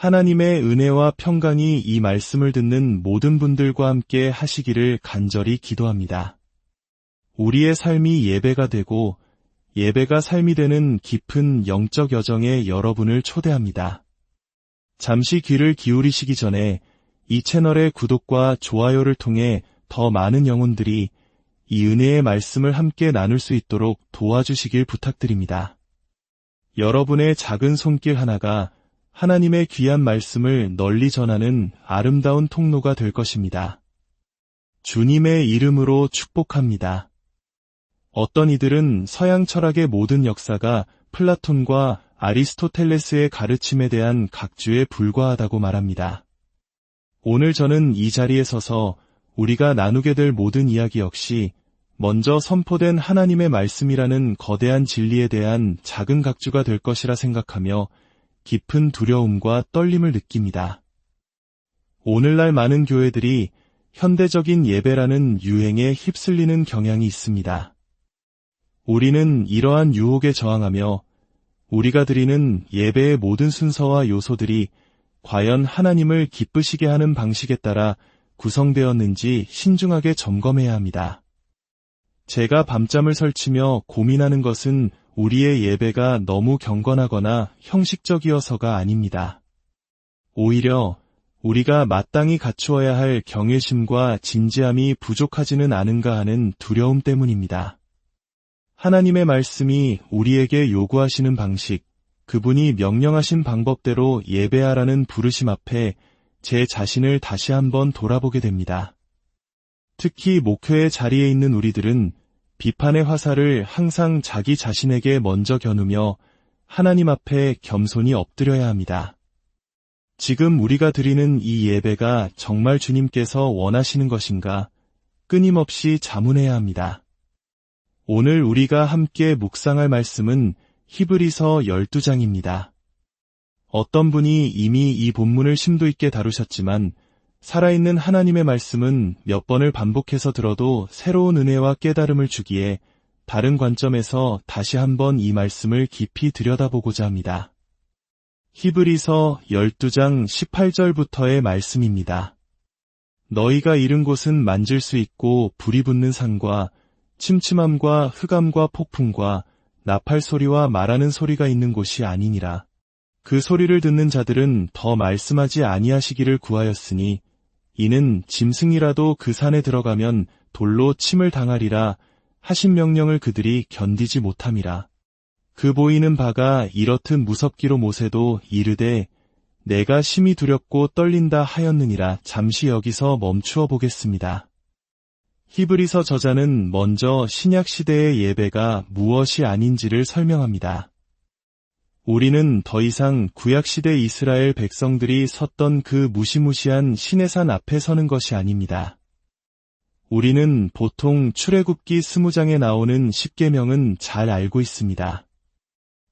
하나님의 은혜와 평강이 이 말씀을 듣는 모든 분들과 함께 하시기를 간절히 기도합니다. 우리의 삶이 예배가 되고 예배가 삶이 되는 깊은 영적 여정에 여러분을 초대합니다. 잠시 귀를 기울이시기 전에 이 채널의 구독과 좋아요를 통해 더 많은 영혼들이 이 은혜의 말씀을 함께 나눌 수 있도록 도와주시길 부탁드립니다. 여러분의 작은 손길 하나가 하나님의 귀한 말씀을 널리 전하는 아름다운 통로가 될 것입니다. 주님의 이름으로 축복합니다. 어떤 이들은 서양 철학의 모든 역사가 플라톤과 아리스토텔레스의 가르침에 대한 각주에 불과하다고 말합니다. 오늘 저는 이 자리에 서서 우리가 나누게 될 모든 이야기 역시 먼저 선포된 하나님의 말씀이라는 거대한 진리에 대한 작은 각주가 될 것이라 생각하며 깊은 두려움과 떨림을 느낍니다. 오늘날 많은 교회들이 현대적인 예배라는 유행에 휩쓸리는 경향이 있습니다. 우리는 이러한 유혹에 저항하며 우리가 드리는 예배의 모든 순서와 요소들이 과연 하나님을 기쁘시게 하는 방식에 따라 구성되었는지 신중하게 점검해야 합니다. 제가 밤잠을 설치며 고민하는 것은 우리의 예배가 너무 경건하거나 형식적이어서가 아닙니다. 오히려 우리가 마땅히 갖추어야 할 경외심과 진지함이 부족하지는 않은가 하는 두려움 때문입니다. 하나님의 말씀이 우리에게 요구하시는 방식, 그분이 명령하신 방법대로 예배하라는 부르심 앞에 제 자신을 다시 한번 돌아보게 됩니다. 특히 목회의 자리에 있는 우리들은 비판의 화살을 항상 자기 자신에게 먼저 겨누며 하나님 앞에 겸손히 엎드려야 합니다. 지금 우리가 드리는 이 예배가 정말 주님께서 원하시는 것인가 끊임없이 자문해야 합니다. 오늘 우리가 함께 묵상할 말씀은 히브리서 12장입니다. 어떤 분이 이미 이 본문을 심도 있게 다루셨지만 살아있는 하나님의 말씀은 몇 번을 반복해서 들어도 새로운 은혜와 깨달음을 주기에 다른 관점에서 다시 한번 이 말씀을 깊이 들여다보고자 합니다. 히브리서 12장 18절부터의 말씀입니다. 너희가 이른 곳은 만질 수 있고 불이 붙는 산과 침침함과 흑암과 폭풍과 나팔 소리와 말하는 소리가 있는 곳이 아니니라. 그 소리를 듣는 자들은 더 말씀하지 아니하시기를 구하였으니 이는 짐승이라도 그 산에 들어가면 돌로 침을 당하리라 하신 명령을 그들이 견디지 못함이라. 그 보이는 바가 이렇듯 무섭기로 모세도 이르되 내가 심히 두렵고 떨린다 하였느니라. 잠시 여기서 멈추어 보겠습니다. 히브리서 저자는 먼저 신약시대의 예배가 무엇이 아닌지를 설명합니다. 우리는 더 이상 구약시대 이스라엘 백성들이 섰던 그 무시무시한 시내산 앞에 서는 것이 아닙니다. 우리는 보통 출애굽기 20장에 나오는 십계명은 잘 알고 있습니다.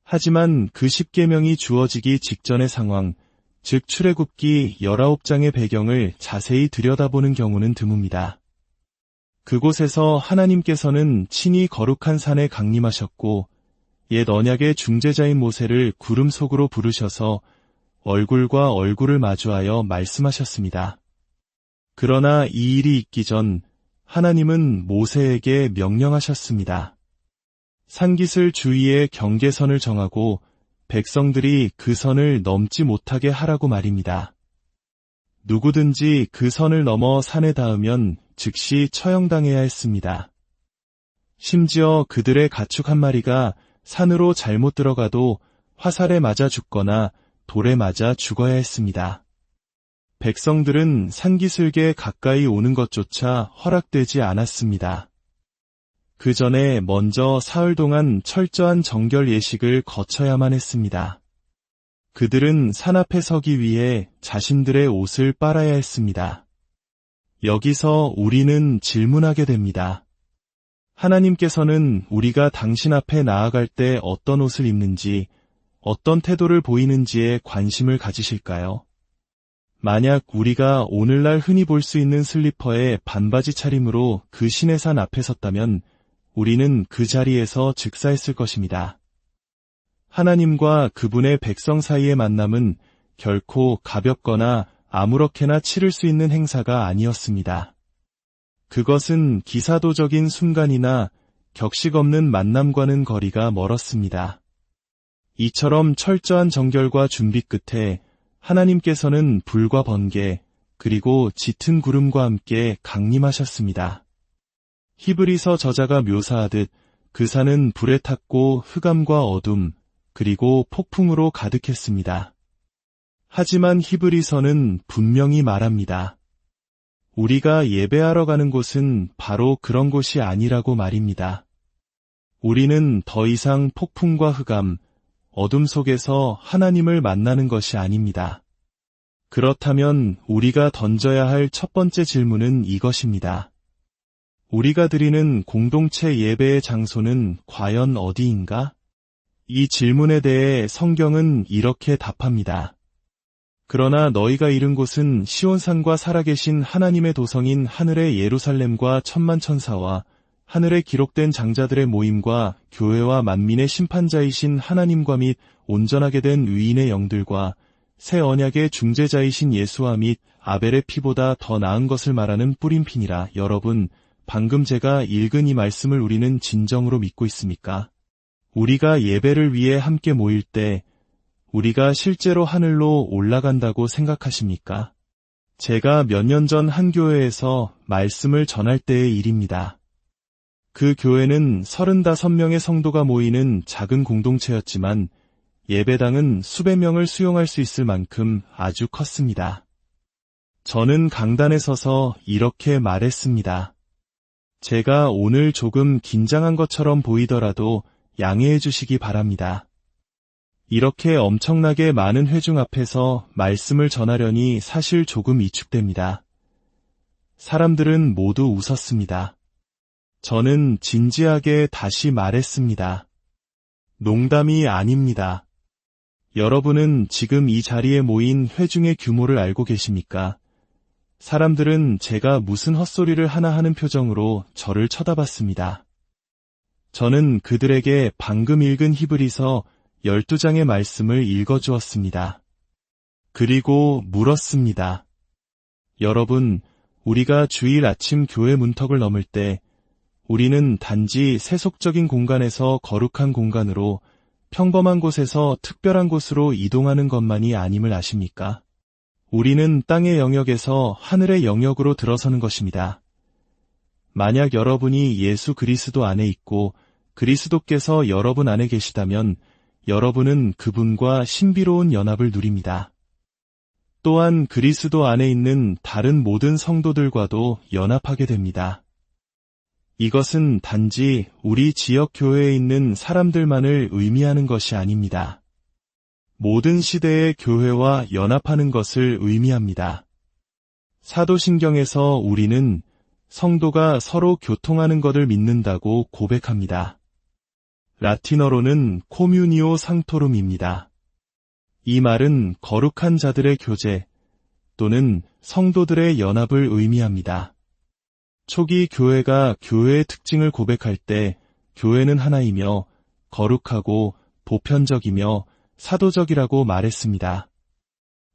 하지만 그 십계명이 주어지기 직전의 상황, 즉 출애굽기 19장의 배경을 자세히 들여다보는 경우는 드뭅니다. 그곳에서 하나님께서는 친히 거룩한 산에 강림하셨고 옛 언약의 중재자인 모세를 구름 속으로 부르셔서 얼굴과 얼굴을 마주하여 말씀하셨습니다. 그러나 이 일이 있기 전 하나님은 모세에게 명령하셨습니다. 산깃을 주위에 경계선을 정하고 백성들이 그 선을 넘지 못하게 하라고 말입니다. 누구든지 그 선을 넘어 산에 닿으면 즉시 처형당해야 했습니다. 심지어 그들의 가축 한 마리가 산으로 잘못 들어가도 화살에 맞아 죽거나 돌에 맞아 죽어야 했습니다. 백성들은 산기슭에 가까이 오는 것조차 허락되지 않았습니다. 그 전에 먼저 사흘 동안 철저한 정결 예식을 거쳐야만 했습니다. 그들은 산 앞에 서기 위해 자신들의 옷을 빨아야 했습니다. 여기서 우리는 질문하게 됩니다. 하나님께서는 우리가 당신 앞에 나아갈 때 어떤 옷을 입는지, 어떤 태도를 보이는지에 관심을 가지실까요? 만약 우리가 오늘날 흔히 볼 수 있는 슬리퍼에 반바지 차림으로 그 시내산 앞에 섰다면 우리는 그 자리에서 즉사했을 것입니다. 하나님과 그분의 백성 사이의 만남은 결코 가볍거나 아무렇게나 치를 수 있는 행사가 아니었습니다. 그것은 기사도적인 순간이나 격식 없는 만남과는 거리가 멀었습니다. 이처럼 철저한 정결과 준비 끝에 하나님께서는 불과 번개, 그리고 짙은 구름과 함께 강림하셨습니다. 히브리서 저자가 묘사하듯 그 산은 불에 탔고 흑암과 어둠, 그리고 폭풍으로 가득했습니다. 하지만 히브리서는 분명히 말합니다. 우리가 예배하러 가는 곳은 바로 그런 곳이 아니라고 말입니다. 우리는 더 이상 폭풍과 흑암, 어둠 속에서 하나님을 만나는 것이 아닙니다. 그렇다면 우리가 던져야 할 첫 번째 질문은 이것입니다. 우리가 드리는 공동체 예배의 장소는 과연 어디인가? 이 질문에 대해 성경은 이렇게 답합니다. 그러나 너희가 이른 곳은 시온산과 살아계신 하나님의 도성인 하늘의 예루살렘과 천만 천사와 하늘에 기록된 장자들의 모임과 교회와 만민의 심판자이신 하나님과 및 온전하게 된 의인의 영들과 새 언약의 중재자이신 예수와 및 아벨의 피보다 더 나은 것을 말하는 뿌림핀이라. 여러분, 방금 제가 읽은 이 말씀을 우리는 진정으로 믿고 있습니까? 우리가 예배를 위해 함께 모일 때 우리가 실제로 하늘로 올라간다고 생각하십니까? 제가 몇 년 전 한 교회에서 말씀을 전할 때의 일입니다. 그 교회는 35명의 성도가 모이는 작은 공동체였지만 예배당은 수백 명을 수용할 수 있을 만큼 아주 컸습니다. 저는 강단에 서서 이렇게 말했습니다. 제가 오늘 조금 긴장한 것처럼 보이더라도 양해해 주시기 바랍니다. 이렇게 엄청나게 많은 회중 앞에서 말씀을 전하려니 사실 조금 위축됩니다. 사람들은 모두 웃었습니다. 저는 진지하게 다시 말했습니다. 농담이 아닙니다. 여러분은 지금 이 자리에 모인 회중의 규모를 알고 계십니까? 사람들은 제가 무슨 헛소리를 하나 하는 표정으로 저를 쳐다봤습니다. 저는 그들에게 방금 읽은 히브리서 12장의 말씀을 읽어주었습니다. 그리고 물었습니다. 여러분, 우리가 주일 아침 교회 문턱을 넘을 때 우리는 단지 세속적인 공간에서 거룩한 공간으로 평범한 곳에서 특별한 곳으로 이동하는 것만이 아님을 아십니까? 우리는 땅의 영역에서 하늘의 영역으로 들어서는 것입니다. 만약 여러분이 예수 그리스도 안에 있고 그리스도께서 여러분 안에 계시다면 여러분은 그분과 신비로운 연합을 누립니다. 또한 그리스도 안에 있는 다른 모든 성도들과도 연합하게 됩니다. 이것은 단지 우리 지역 교회에 있는 사람들만을 의미하는 것이 아닙니다. 모든 시대의 교회와 연합하는 것을 의미합니다. 사도신경에서 우리는 성도가 서로 교통하는 것을 믿는다고 고백합니다. 라틴어로는 코뮤니오 상토룸입니다. 이 말은 거룩한 자들의 교제 또는 성도들의 연합을 의미합니다. 초기 교회가 교회의 특징을 고백할 때 교회는 하나이며 거룩하고 보편적이며 사도적이라고 말했습니다.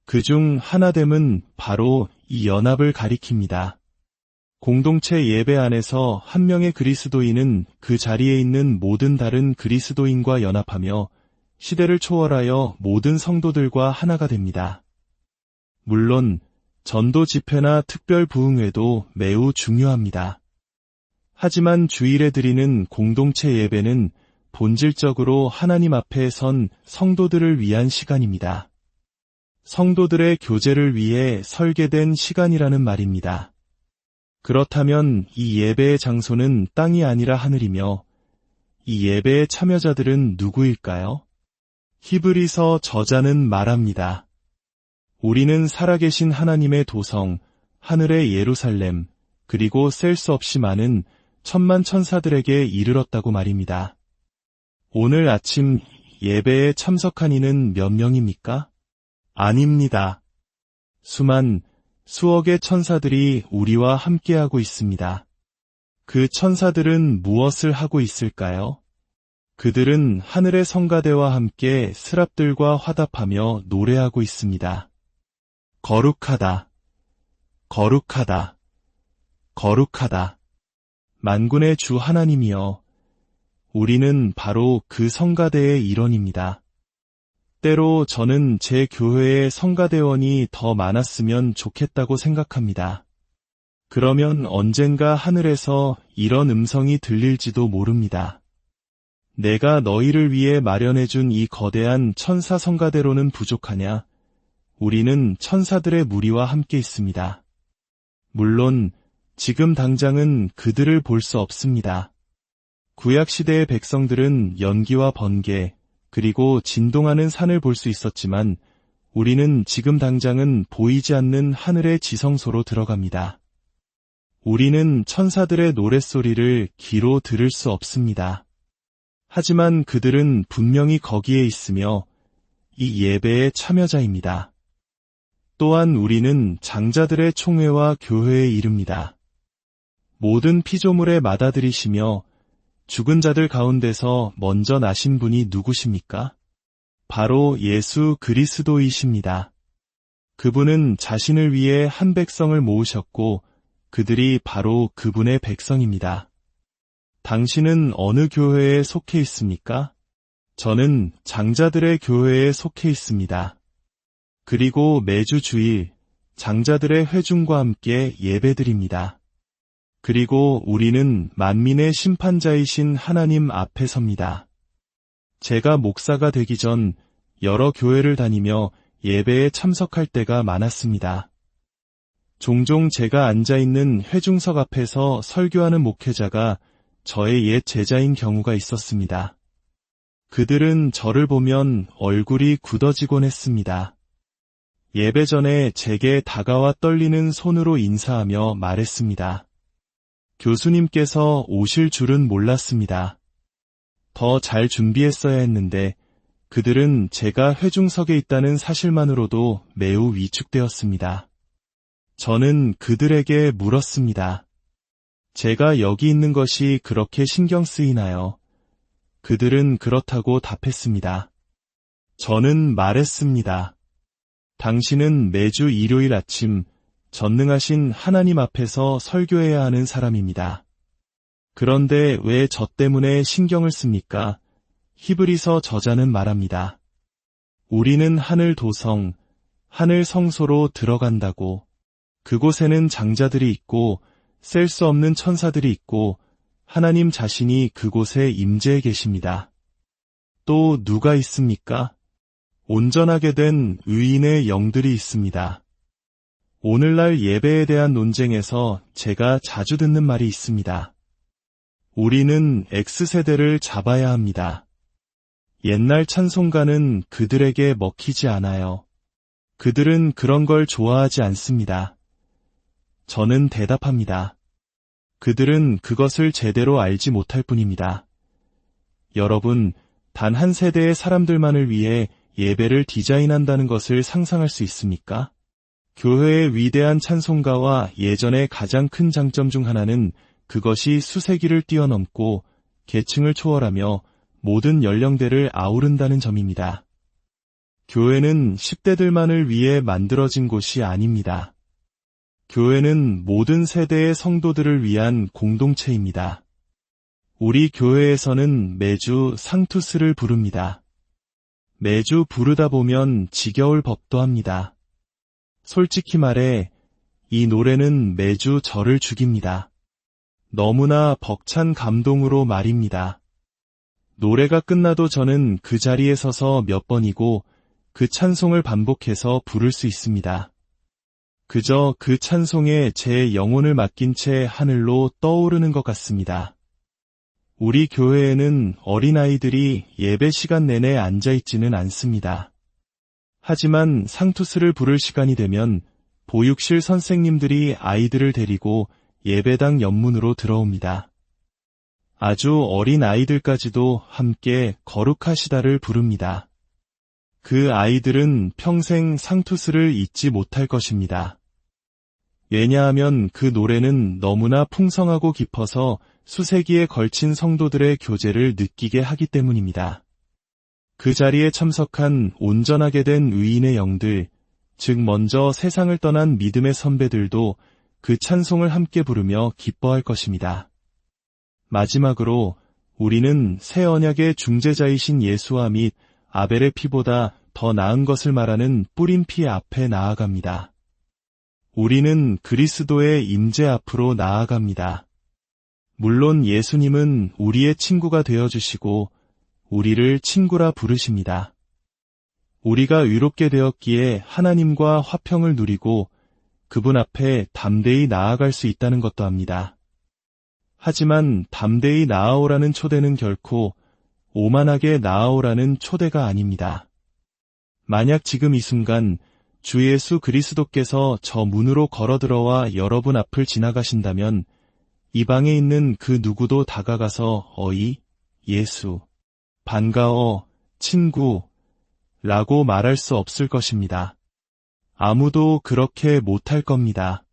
그중 하나됨은 바로 이 연합을 가리킵니다. 공동체 예배 안에서 한 명의 그리스도인은 그 자리에 있는 모든 다른 그리스도인과 연합하며 시대를 초월하여 모든 성도들과 하나가 됩니다. 물론 전도 집회나 특별 부흥회도 매우 중요합니다. 하지만 주일에 드리는 공동체 예배는 본질적으로 하나님 앞에 선 성도들을 위한 시간입니다. 성도들의 교제를 위해 설계된 시간이라는 말입니다. 그렇다면 이 예배의 장소는 땅이 아니라 하늘이며 이 예배의 참여자들은 누구일까요? 히브리서 저자는 말합니다. 우리는 살아계신 하나님의 도성, 하늘의 예루살렘, 그리고 셀 수 없이 많은 천만 천사들에게 이르렀다고 말입니다. 오늘 아침 예배에 참석한 이는 몇 명입니까? 아닙니다. 수억의 천사들이 우리와 함께하고 있습니다. 그 천사들은 무엇을 하고 있을까요? 그들은 하늘의 성가대와 함께 스랍들과 화답하며 노래하고 있습니다. 거룩하다, 거룩하다, 거룩하다. 만군의 주 하나님이여, 우리는 바로 그 성가대의 일원입니다. 때로 저는 제 교회의 성가대원이 더 많았으면 좋겠다고 생각합니다. 그러면 언젠가 하늘에서 이런 음성이 들릴지도 모릅니다. 내가 너희를 위해 마련해준 이 거대한 천사 성가대로는 부족하냐? 우리는 천사들의 무리와 함께 있습니다. 물론 지금 당장은 그들을 볼 수 없습니다. 구약시대의 백성들은 연기와 번개, 그리고 진동하는 산을 볼 수 있었지만 우리는 지금 당장은 보이지 않는 하늘의 지성소로 들어갑니다. 우리는 천사들의 노랫소리를 귀로 들을 수 없습니다. 하지만 그들은 분명히 거기에 있으며 이 예배의 참여자입니다. 또한 우리는 장자들의 총회와 교회에 이릅니다. 모든 피조물의 맏아들이시며 죽은 자들 가운데서 먼저 나신 분이 누구십니까? 바로 예수 그리스도이십니다. 그분은 자신을 위해 한 백성을 모으셨고 그들이 바로 그분의 백성입니다. 당신은 어느 교회에 속해 있습니까? 저는 장자들의 교회에 속해 있습니다. 그리고 매주 주일 장자들의 회중과 함께 예배드립니다. 그리고 우리는 만민의 심판자이신 하나님 앞에 섭니다. 제가 목사가 되기 전 여러 교회를 다니며 예배에 참석할 때가 많았습니다. 종종 제가 앉아있는 회중석 앞에서 설교하는 목회자가 저의 옛 제자인 경우가 있었습니다. 그들은 저를 보면 얼굴이 굳어지곤 했습니다. 예배 전에 제게 다가와 떨리는 손으로 인사하며 말했습니다. 교수님께서 오실 줄은 몰랐습니다. 더 잘 준비했어야 했는데 그들은 제가 회중석에 있다는 사실만으로도 매우 위축되었습니다. 저는 그들에게 물었습니다. 제가 여기 있는 것이 그렇게 신경 쓰이나요? 그들은 그렇다고 답했습니다. 저는 말했습니다. 당신은 매주 일요일 아침 전능하신 하나님 앞에서 설교해야 하는 사람입니다. 그런데 왜 저 때문에 신경을 씁니까? 히브리서 저자는 말합니다. 우리는 하늘 도성, 하늘 성소로 들어간다고. 그곳에는 장자들이 있고 셀 수 없는 천사들이 있고 하나님 자신이 그곳에 임재해 계십니다. 또 누가 있습니까? 온전하게 된 의인의 영들이 있습니다. 오늘날 예배에 대한 논쟁에서 제가 자주 듣는 말이 있습니다. 우리는 X세대를 잡아야 합니다. 옛날 찬송가는 그들에게 먹히지 않아요. 그들은 그런 걸 좋아하지 않습니다. 저는 대답합니다. 그들은 그것을 제대로 알지 못할 뿐입니다. 여러분, 단 한 세대의 사람들만을 위해 예배를 디자인한다는 것을 상상할 수 있습니까? 교회의 위대한 찬송가와 예전의 가장 큰 장점 중 하나는 그것이 수세기를 뛰어넘고 계층을 초월하며 모든 연령대를 아우른다는 점입니다. 교회는 10대들만을 위해 만들어진 곳이 아닙니다. 교회는 모든 세대의 성도들을 위한 공동체입니다. 우리 교회에서는 매주 상투스를 부릅니다. 매주 부르다 보면 지겨울 법도 합니다. 솔직히 말해 이 노래는 매주 저를 죽입니다. 너무나 벅찬 감동으로 말입니다. 노래가 끝나도 저는 그 자리에 서서 몇 번이고 그 찬송을 반복해서 부를 수 있습니다. 그저 그 찬송에 제 영혼을 맡긴 채 하늘로 떠오르는 것 같습니다. 우리 교회에는 어린아이들이 예배 시간 내내 앉아있지는 않습니다. 하지만 상투스를 부를 시간이 되면 보육실 선생님들이 아이들을 데리고 예배당 옆문으로 들어옵니다. 아주 어린 아이들까지도 함께 거룩하시다를 부릅니다. 그 아이들은 평생 상투스를 잊지 못할 것입니다. 왜냐하면 그 노래는 너무나 풍성하고 깊어서 수세기에 걸친 성도들의 교제를 느끼게 하기 때문입니다. 그 자리에 참석한 온전하게 된 의인의 영들, 즉 먼저 세상을 떠난 믿음의 선배들도 그 찬송을 함께 부르며 기뻐할 것입니다. 마지막으로 우리는 새 언약의 중재자이신 예수와 및 아벨의 피보다 더 나은 것을 말하는 뿌린 피 앞에 나아갑니다. 우리는 그리스도의 임재 앞으로 나아갑니다. 물론 예수님은 우리의 친구가 되어주시고 우리를 친구라 부르십니다. 우리가 의롭게 되었기에 하나님과 화평을 누리고 그분 앞에 담대히 나아갈 수 있다는 것도 압니다. 하지만 담대히 나아오라는 초대는 결코 오만하게 나아오라는 초대가 아닙니다. 만약 지금 이 순간 주 예수 그리스도께서 저 문으로 걸어들어와 여러분 앞을 지나가신다면 이 방에 있는 그 누구도 다가가서 어이, 예수, 반가워, 친구 라고 말할 수 없을 것입니다. 아무도 그렇게 못할 겁니다.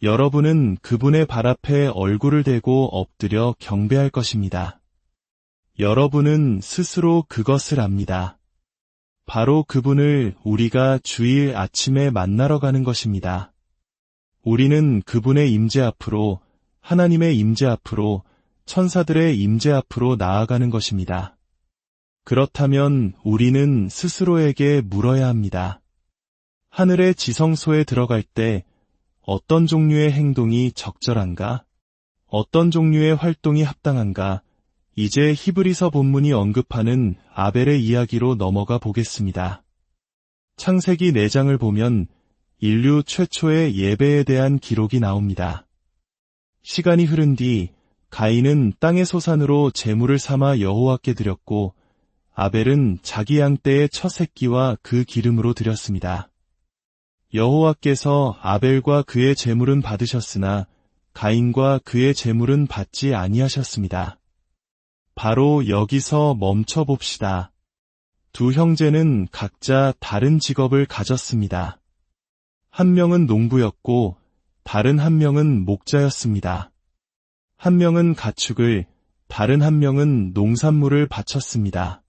여러분은 그분의 발 앞에 얼굴을 대고 엎드려 경배할 것입니다. 여러분은 스스로 그것을 압니다. 바로 그분을 우리가 주일 아침에 만나러 가는 것입니다. 우리는 그분의 임재 앞으로, 하나님의 임재 앞으로, 천사들의 임재 앞으로 나아가는 것입니다. 그렇다면 우리는 스스로에게 물어야 합니다. 하늘의 지성소에 들어갈 때 어떤 종류의 행동이 적절한가? 어떤 종류의 활동이 합당한가? 이제 히브리서 본문이 언급하는 아벨의 이야기로 넘어가 보겠습니다. 창세기 4장을 보면 인류 최초의 예배에 대한 기록이 나옵니다. 시간이 흐른 뒤 가인은 땅의 소산으로 제물을 삼아 여호와께 드렸고 아벨은 자기 양 떼의 첫 새끼와 그 기름으로 드렸습니다. 여호와께서 아벨과 그의 제물은 받으셨으나 가인과 그의 제물은 받지 아니하셨습니다. 바로 여기서 멈춰봅시다. 두 형제는 각자 다른 직업을 가졌습니다. 한 명은 농부였고 다른 한 명은 목자였습니다. 한 명은 가축을, 다른 한 명은 농산물을 바쳤습니다.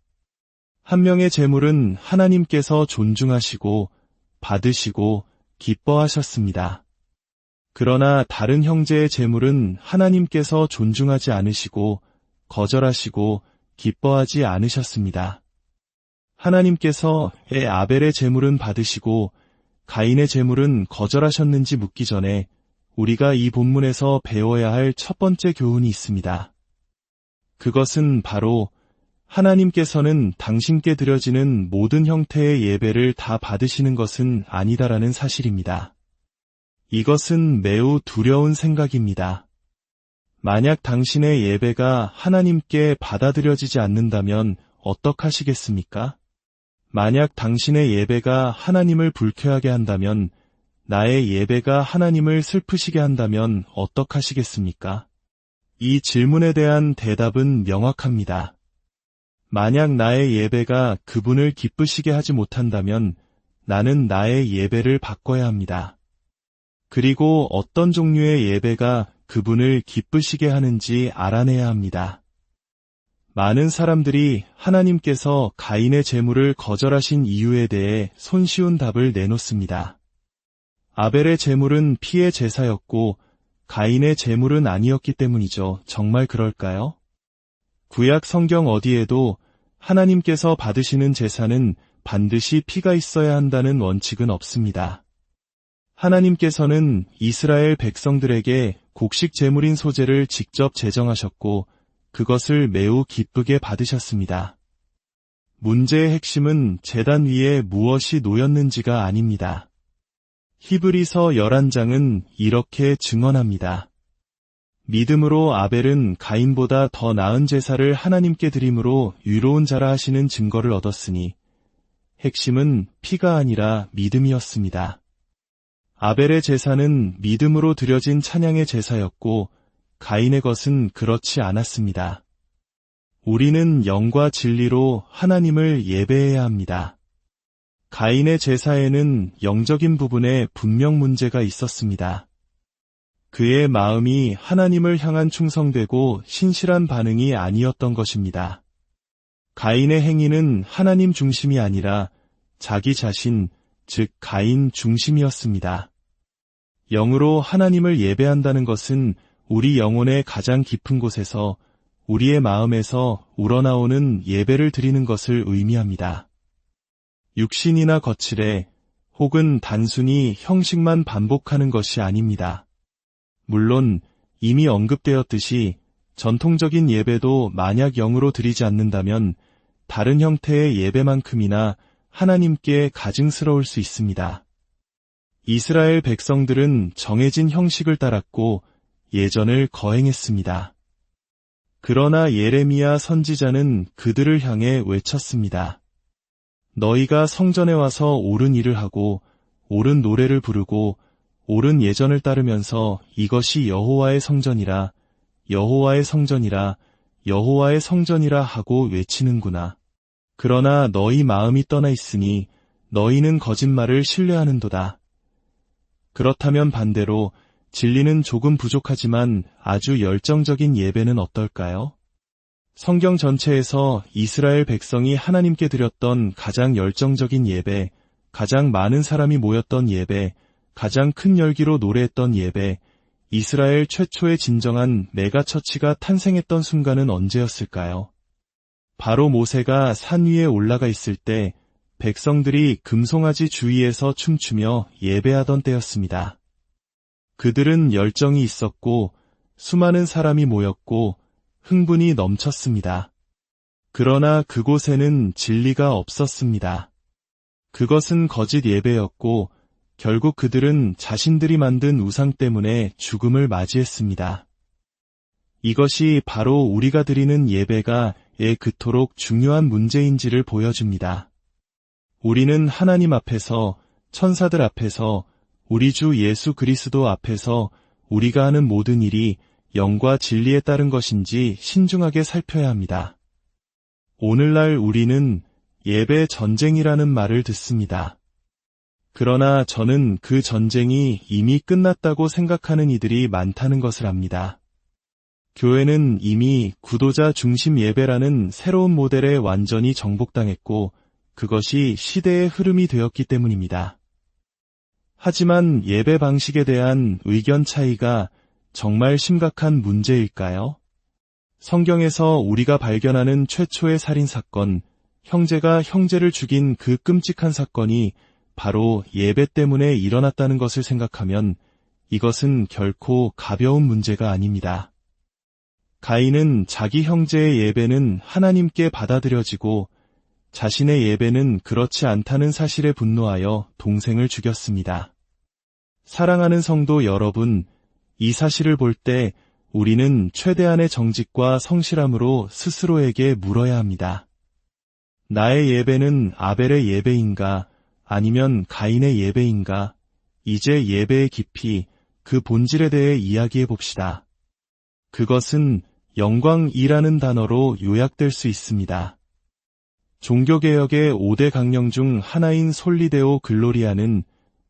한 명의 제물은 하나님께서 존중하시고 받으시고 기뻐하셨습니다. 그러나 다른 형제의 제물은 하나님께서 존중하지 않으시고 거절하시고 기뻐하지 않으셨습니다. 하나님께서 아벨의 제물은 받으시고 가인의 제물은 거절하셨는지 묻기 전에 우리가 이 본문에서 배워야 할 첫 번째 교훈이 있습니다. 그것은 바로 하나님께서는 당신께 드려지는 모든 형태의 예배를 다 받으시는 것은 아니다라는 사실입니다. 이것은 매우 두려운 생각입니다. 만약 당신의 예배가 하나님께 받아들여지지 않는다면 어떡하시겠습니까? 만약 당신의 예배가 하나님을 불쾌하게 한다면, 나의 예배가 하나님을 슬프시게 한다면 어떡하시겠습니까? 이 질문에 대한 대답은 명확합니다. 만약 나의 예배가 그분을 기쁘시게 하지 못한다면 나는 나의 예배를 바꿔야 합니다. 그리고 어떤 종류의 예배가 그분을 기쁘시게 하는지 알아내야 합니다. 많은 사람들이 하나님께서 가인의 제물을 거절하신 이유에 대해 손쉬운 답을 내놓습니다. 아벨의 제물은 피의 제사였고 가인의 제물은 아니었기 때문이죠. 정말 그럴까요? 구약 성경 어디에도 하나님께서 받으시는 제사는 반드시 피가 있어야 한다는 원칙은 없습니다. 하나님께서는 이스라엘 백성들에게 곡식 제물인 소제를 직접 제정하셨고 그것을 매우 기쁘게 받으셨습니다. 문제의 핵심은 제단 위에 무엇이 놓였는지가 아닙니다. 히브리서 11장은 이렇게 증언합니다. 믿음으로 아벨은 가인보다 더 나은 제사를 하나님께 드림으로 의로운 자라 하시는 증거를 얻었으니 핵심은 피가 아니라 믿음이었습니다. 아벨의 제사는 믿음으로 드려진 찬양의 제사였고 가인의 것은 그렇지 않았습니다. 우리는 영과 진리로 하나님을 예배해야 합니다. 가인의 제사에는 영적인 부분에 분명 문제가 있었습니다. 그의 마음이 하나님을 향한 충성되고 신실한 반응이 아니었던 것입니다. 가인의 행위는 하나님 중심이 아니라 자기 자신, 즉 가인 중심이었습니다. 영으로 하나님을 예배한다는 것은 우리 영혼의 가장 깊은 곳에서 우리의 마음에서 우러나오는 예배를 드리는 것을 의미합니다. 육신이나 거칠에 혹은 단순히 형식만 반복하는 것이 아닙니다. 물론 이미 언급되었듯이 전통적인 예배도 만약 영으로 드리지 않는다면 다른 형태의 예배만큼이나 하나님께 가증스러울 수 있습니다. 이스라엘 백성들은 정해진 형식을 따랐고 예전을 거행했습니다. 그러나 예레미야 선지자는 그들을 향해 외쳤습니다. 너희가 성전에 와서 옳은 일을 하고 옳은 노래를 부르고 옳은 예전을 따르면서 이것이 여호와의 성전이라 여호와의 성전이라 여호와의 성전이라 하고 외치는구나. 그러나 너희 마음이 떠나 있으니 너희는 거짓말을 신뢰하는도다. 그렇다면 반대로 진리는 조금 부족하지만 아주 열정적인 예배는 어떨까요? 성경 전체에서 이스라엘 백성이 하나님께 드렸던 가장 열정적인 예배, 가장 많은 사람이 모였던 예배, 가장 큰 열기로 노래했던 예배, 이스라엘 최초의 진정한 메가처치가 탄생했던 순간은 언제였을까요? 바로 모세가 산 위에 올라가 있을 때 백성들이 금송아지 주위에서 춤추며 예배하던 때였습니다. 그들은 열정이 있었고 수많은 사람이 모였고 흥분이 넘쳤습니다. 그러나 그곳에는 진리가 없었습니다. 그것은 거짓 예배였고 결국 그들은 자신들이 만든 우상 때문에 죽음을 맞이했습니다. 이것이 바로 우리가 드리는 예배가 그토록 중요한 문제인지를 보여줍니다. 우리는 하나님 앞에서, 천사들 앞에서, 우리 주 예수 그리스도 앞에서 우리가 하는 모든 일이 영과 진리에 따른 것인지 신중하게 살펴야 합니다. 오늘날 우리는 예배 전쟁이라는 말을 듣습니다. 그러나 저는 그 전쟁이 이미 끝났다고 생각하는 이들이 많다는 것을 압니다. 교회는 이미 구도자 중심 예배라는 새로운 모델에 완전히 정복당했고 그것이 시대의 흐름이 되었기 때문입니다. 하지만 예배 방식에 대한 의견 차이가 정말 심각한 문제일까요? 성경에서 우리가 발견하는 최초의 살인사건, 형제가 형제를 죽인 그 끔찍한 사건이 바로 예배 때문에 일어났다는 것을 생각하면 이것은 결코 가벼운 문제가 아닙니다. 가인은 자기 형제의 예배는 하나님께 받아들여지고 자신의 예배는 그렇지 않다는 사실에 분노하여 동생을 죽였습니다. 사랑하는 성도 여러분, 이 사실을 볼 때 우리는 최대한의 정직과 성실함으로 스스로에게 물어야 합니다. 나의 예배는 아벨의 예배인가 아니면 가인의 예배인가? 이제 예배의 깊이, 그 본질에 대해 이야기해 봅시다. 그것은 영광이라는 단어로 요약될 수 있습니다. 종교개혁의 5대 강령 중 하나인 솔리데오 글로리아는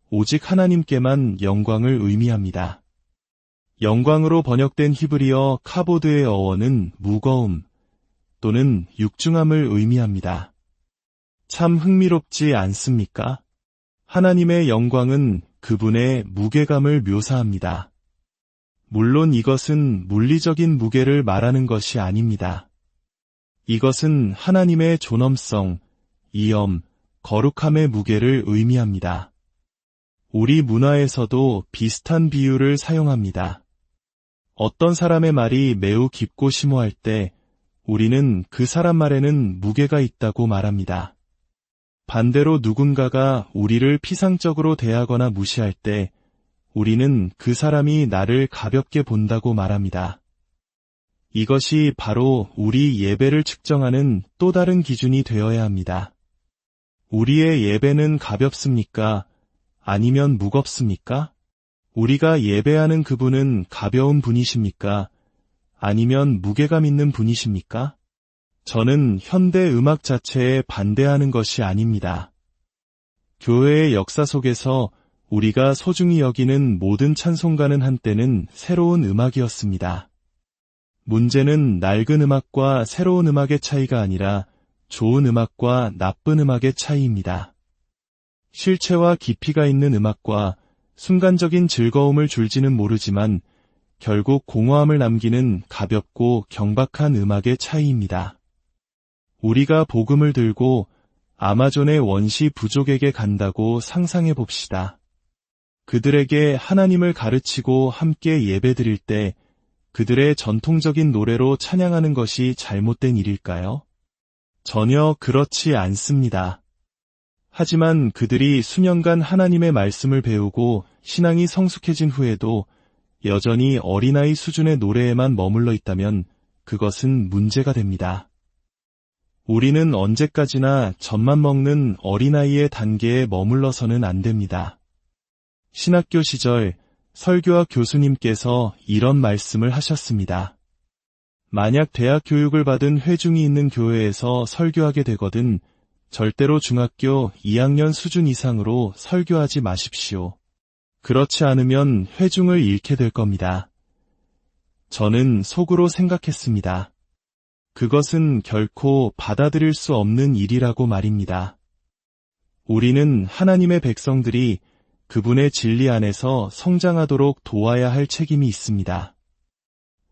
오직 하나님께만 영광을 의미합니다. 영광으로 번역된 히브리어 카보드의 어원은 무거움 또는 육중함을 의미합니다. 참 흥미롭지 않습니까? 하나님의 영광은 그분의 무게감을 묘사합니다. 물론 이것은 물리적인 무게를 말하는 것이 아닙니다. 이것은 하나님의 존엄성, 이엄, 거룩함의 무게를 의미합니다. 우리 문화에서도 비슷한 비유를 사용합니다. 어떤 사람의 말이 매우 깊고 심오할 때 우리는 그 사람 말에는 무게가 있다고 말합니다. 반대로 누군가가 우리를 피상적으로 대하거나 무시할 때 우리는 그 사람이 나를 가볍게 본다고 말합니다. 이것이 바로 우리 예배를 측정하는 또 다른 기준이 되어야 합니다. 우리의 예배는 가볍습니까? 아니면 무겁습니까? 우리가 예배하는 그분은 가벼운 분이십니까? 아니면 무게감 있는 분이십니까? 저는 현대 음악 자체에 반대하는 것이 아닙니다. 교회의 역사 속에서 우리가 소중히 여기는 모든 찬송가는 한때는 새로운 음악이었습니다. 문제는 낡은 음악과 새로운 음악의 차이가 아니라 좋은 음악과 나쁜 음악의 차이입니다. 실체와 깊이가 있는 음악과 순간적인 즐거움을 줄지는 모르지만 결국 공허함을 남기는 가볍고 경박한 음악의 차이입니다. 우리가 복음을 들고 아마존의 원시 부족에게 간다고 상상해 봅시다. 그들에게 하나님을 가르치고 함께 예배드릴 때 그들의 전통적인 노래로 찬양하는 것이 잘못된 일일까요? 전혀 그렇지 않습니다. 하지만 그들이 수년간 하나님의 말씀을 배우고 신앙이 성숙해진 후에도 여전히 어린아이 수준의 노래에만 머물러 있다면 그것은 문제가 됩니다. 우리는 언제까지나 젖만 먹는 어린아이의 단계에 머물러서는 안 됩니다. 신학교 시절 설교학 교수님께서 이런 말씀을 하셨습니다. 만약 대학 교육을 받은 회중이 있는 교회에서 설교하게 되거든 절대로 중학교 2학년 수준 이상으로 설교하지 마십시오. 그렇지 않으면 회중을 잃게 될 겁니다. 저는 속으로 생각했습니다. 그것은 결코 받아들일 수 없는 일이라고 말입니다. 우리는 하나님의 백성들이 그분의 진리 안에서 성장하도록 도와야 할 책임이 있습니다.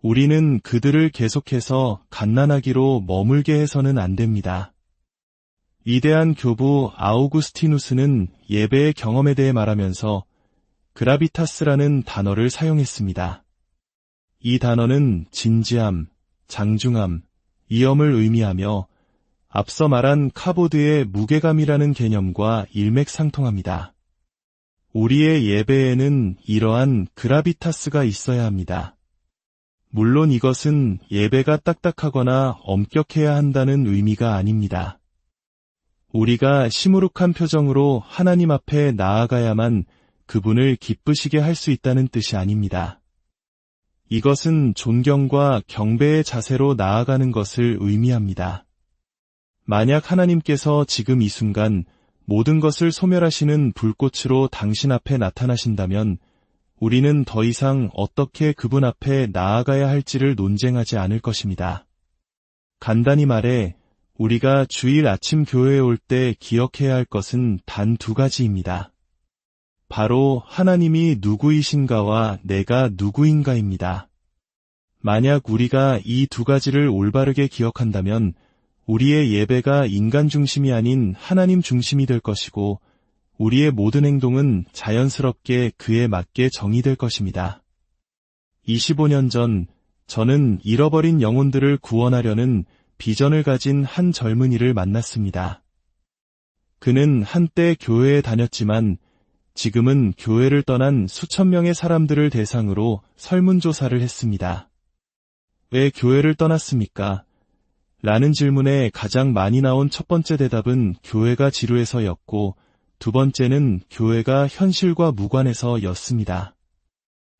우리는 그들을 계속해서 갓난아기로 머물게 해서는 안 됩니다. 위대한 교부 아우구스티누스는 예배의 경험에 대해 말하면서 그라비타스라는 단어를 사용했습니다. 이 단어는 진지함, 장중함, 위엄을 의미하며 앞서 말한 카보드의 무게감이라는 개념과 일맥상통합니다. 우리의 예배에는 이러한 그라비타스가 있어야 합니다. 물론 이것은 예배가 딱딱하거나 엄격해야 한다는 의미가 아닙니다. 우리가 시무룩한 표정으로 하나님 앞에 나아가야만 그분을 기쁘시게 할 수 있다는 뜻이 아닙니다. 이것은 존경과 경배의 자세로 나아가는 것을 의미합니다. 만약 하나님께서 지금 이 순간 모든 것을 소멸하시는 불꽃으로 당신 앞에 나타나신다면 우리는 더 이상 어떻게 그분 앞에 나아가야 할지를 논쟁하지 않을 것입니다. 간단히 말해 우리가 주일 아침 교회에 올 때 기억해야 할 것은 단 두 가지입니다. 바로 하나님이 누구이신가와 내가 누구인가입니다. 만약 우리가 이 두 가지를 올바르게 기억한다면 우리의 예배가 인간 중심이 아닌 하나님 중심이 될 것이고 우리의 모든 행동은 자연스럽게 그에 맞게 정의될 것입니다. 25년 전 저는 잃어버린 영혼들을 구원하려는 비전을 가진 한 젊은이를 만났습니다. 그는 한때 교회에 다녔지만 지금은 교회를 떠난 수천 명의 사람들을 대상으로 설문조사를 했습니다. 왜 교회를 떠났습니까? 라는 질문에 가장 많이 나온 첫 번째 대답은 교회가 지루해서였고 두 번째는 교회가 현실과 무관해서였습니다.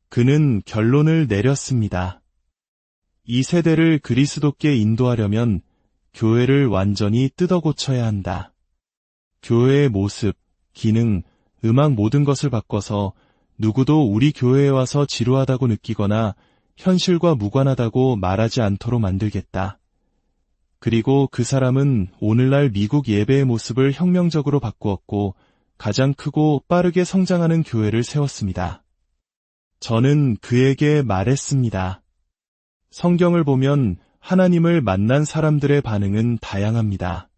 그는 결론을 내렸습니다. 이 세대를 그리스도께 인도하려면 교회를 완전히 뜯어고쳐야 한다. 교회의 모습, 기능, 음악 모든 것을 바꿔서 누구도 우리 교회에 와서 지루하다고 느끼거나 현실과 무관하다고 말하지 않도록 만들겠다. 그리고 그 사람은 오늘날 미국 예배의 모습을 혁명적으로 바꾸었고 가장 크고 빠르게 성장하는 교회를 세웠습니다. 저는 그에게 말했습니다. 성경을 보면 하나님을 만난 사람들의 반응은 다양합니다.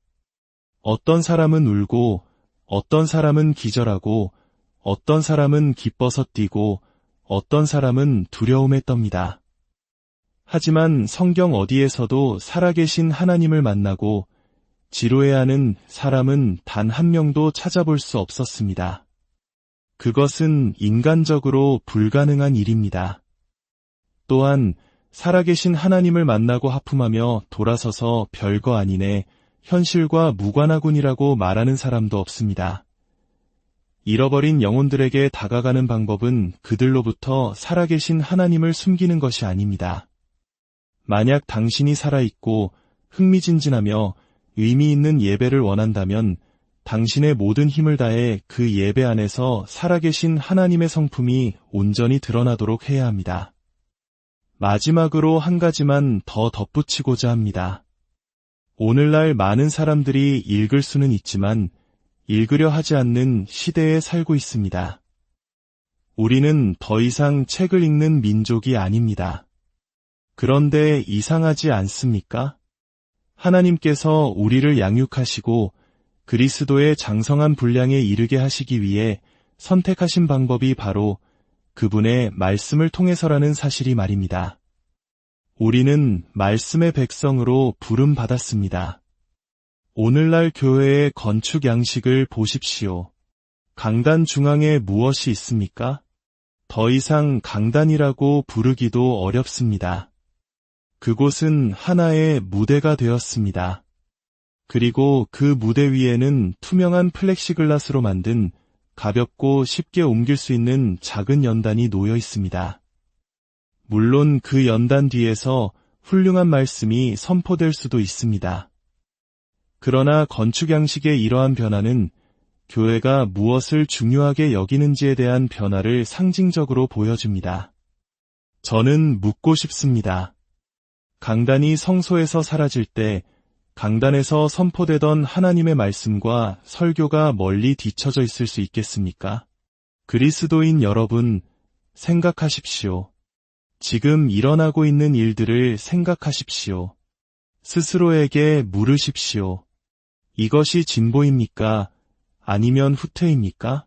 어떤 사람은 울고, 어떤 사람은 기절하고, 어떤 사람은 기뻐서 뛰고, 어떤 사람은 두려움에 떱니다. 하지만 성경 어디에서도 살아계신 하나님을 만나고 지루해하는 사람은 단 한 명도 찾아볼 수 없었습니다. 그것은 인간적으로 불가능한 일입니다. 또한 살아계신 하나님을 만나고 하품하며 돌아서서 별거 아니네, 현실과 무관하군이라고 말하는 사람도 없습니다. 잃어버린 영혼들에게 다가가는 방법은 그들로부터 살아계신 하나님을 숨기는 것이 아닙니다. 만약 당신이 살아있고 흥미진진하며 의미 있는 예배를 원한다면 당신의 모든 힘을 다해 그 예배 안에서 살아계신 하나님의 성품이 온전히 드러나도록 해야 합니다. 마지막으로 한 가지만 더 덧붙이고자 합니다. 오늘날 많은 사람들이 읽을 수는 있지만 읽으려 하지 않는 시대에 살고 있습니다. 우리는 더 이상 책을 읽는 민족이 아닙니다. 그런데 이상하지 않습니까? 하나님께서 우리를 양육하시고 그리스도의 장성한 분량에 이르게 하시기 위해 선택하신 방법이 바로 그분의 말씀을 통해서라는 사실이 말입니다. 우리는 말씀의 백성으로 부름받았습니다. 오늘날 교회의 건축 양식을 보십시오. 강단 중앙에 무엇이 있습니까? 더 이상 강단이라고 부르기도 어렵습니다. 그곳은 하나의 무대가 되었습니다. 그리고 그 무대 위에는 투명한 플렉시글라스로 만든 가볍고 쉽게 옮길 수 있는 작은 연단이 놓여 있습니다. 물론 그 연단 뒤에서 훌륭한 말씀이 선포될 수도 있습니다. 그러나 건축 양식의 이러한 변화는 교회가 무엇을 중요하게 여기는지에 대한 변화를 상징적으로 보여줍니다. 저는 묻고 싶습니다. 강단이 성소에서 사라질 때 강단에서 선포되던 하나님의 말씀과 설교가 멀리 뒤처져 있을 수 있겠습니까? 그리스도인 여러분, 생각하십시오. 지금 일어나고 있는 일들을 생각하십시오. 스스로에게 물으십시오. 이것이 진보입니까? 아니면 후퇴입니까?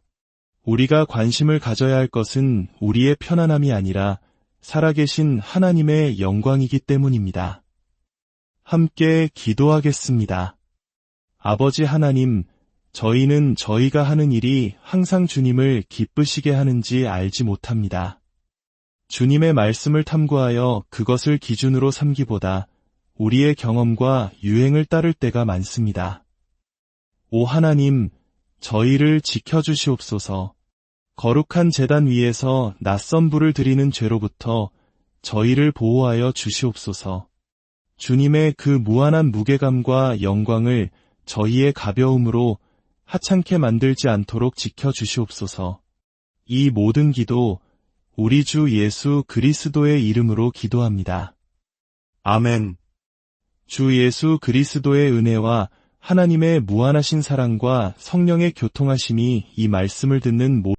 우리가 관심을 가져야 할 것은 우리의 편안함이 아니라 살아계신 하나님의 영광이기 때문입니다. 함께 기도하겠습니다. 아버지 하나님, 저희는 저희가 하는 일이 항상 주님을 기쁘시게 하는지 알지 못합니다. 주님의 말씀을 탐구하여 그것을 기준으로 삼기보다 우리의 경험과 유행을 따를 때가 많습니다. 오 하나님, 저희를 지켜주시옵소서. 거룩한 제단 위에서 낯선 불을 드리는 죄로부터 저희를 보호하여 주시옵소서. 주님의 그 무한한 무게감과 영광을 저희의 가벼움으로 하찮게 만들지 않도록 지켜주시옵소서. 이 모든 기도 우리 주 예수 그리스도의 이름으로 기도합니다. 아멘. 주 예수 그리스도의 은혜와 하나님의 무한하신 사랑과 성령의 교통하심이 이 말씀을 듣는 모든